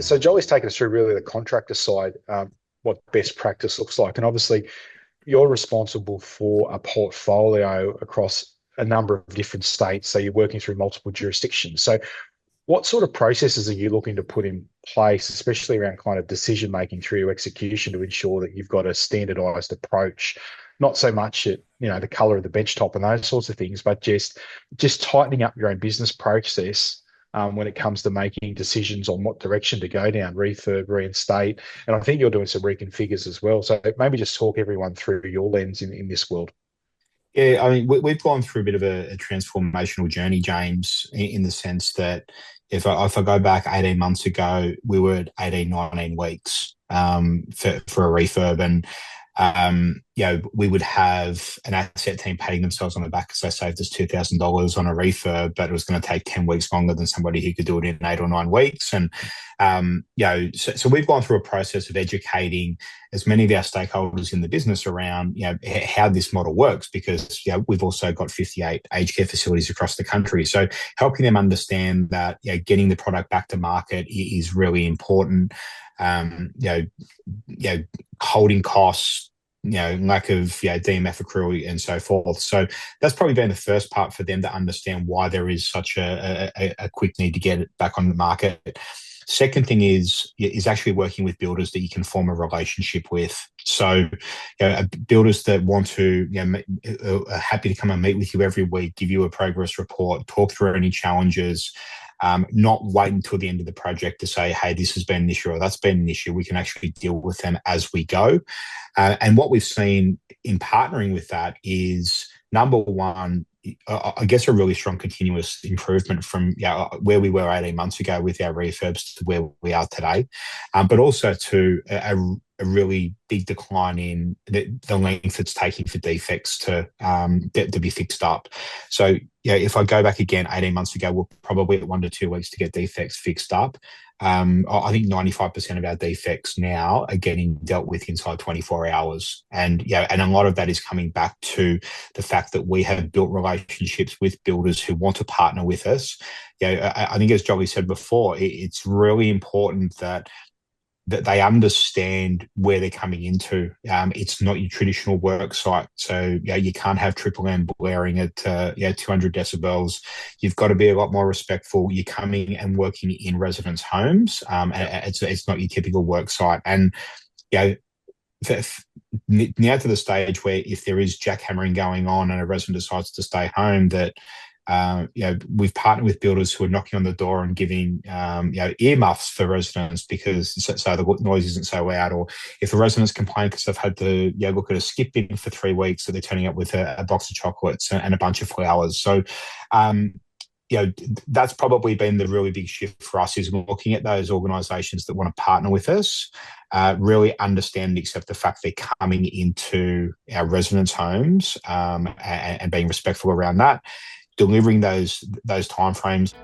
So Jolly's taken us through really the contractor side, what best practice looks like. And obviously, you're responsible for a portfolio across a number of different states. So you're working through multiple jurisdictions. So what sort of processes are you looking to put in place, especially around kind of decision making through your execution to ensure that you've got a standardized approach, not so much at, the color of the bench top and those sorts of things, but just tightening up your own business process when it comes to making decisions on what direction to go down, refurb, reinstate. And I think you're doing some reconfigures as well. So maybe just talk everyone through your lens in this world. Yeah, I mean, we've gone through a bit of a transformational journey, James, in the sense that if I go back 18 months ago, we were at 18, 19 weeks for a refurb. And we would have an asset team patting themselves on the back because they saved us $2,000 on a refurb, but it was going to take 10 weeks longer than somebody who could do it in 8 or 9 weeks. And, so we've gone through a process of educating as many of our stakeholders in the business around, how this model works, because, we've also got 58 aged care facilities across the country. So helping them understand that, getting the product back to market is really important. Holding costs, lack of DMF accrual and so forth. So that's probably been the first part for them to understand why there is such a quick need to get it back on the market. Second thing is actually working with builders that you can form a relationship with. So, builders that want to, are happy to come and meet with you every week, give you a progress report, talk through any challenges. Not wait until the end of the project to say, hey, this has been an issue or that's been an issue. We can actually deal with them as we go. And what we've seen in partnering with that is, number one, I guess a really strong continuous improvement from where we were 18 months ago with our refurbs to where we are today, but also to a really big decline in the length it's taking for defects to be fixed up. So if I go back again 18 months ago, we're probably at 1 to 2 weeks to get defects fixed up. I think 95% of our defects now are getting dealt with inside 24 hours. And and a lot of that is coming back to the fact that we have built relationships with builders who want to partner with us. I think, as Jolly said before, it's really important that they understand where they're coming into. It's not your traditional work site. So you can't have Triple M blaring at 200 decibels. You've got to be a lot more respectful. You're coming and working in residents' homes. It's not your typical work site. And now to the stage where if there is jackhammering going on and a resident decides to stay home, that we've partnered with builders who are knocking on the door and giving earmuffs for residents because so the noise isn't so loud. Or if a resident's complained because they've had to look at a skip bin for 3 weeks, so they're turning up with a box of chocolates and a bunch of flowers. So that's probably been the really big shift for us, is looking at those organisations that want to partner with us, really understand and accept the fact they're coming into our residents' homes, and being respectful around that, delivering those timeframes.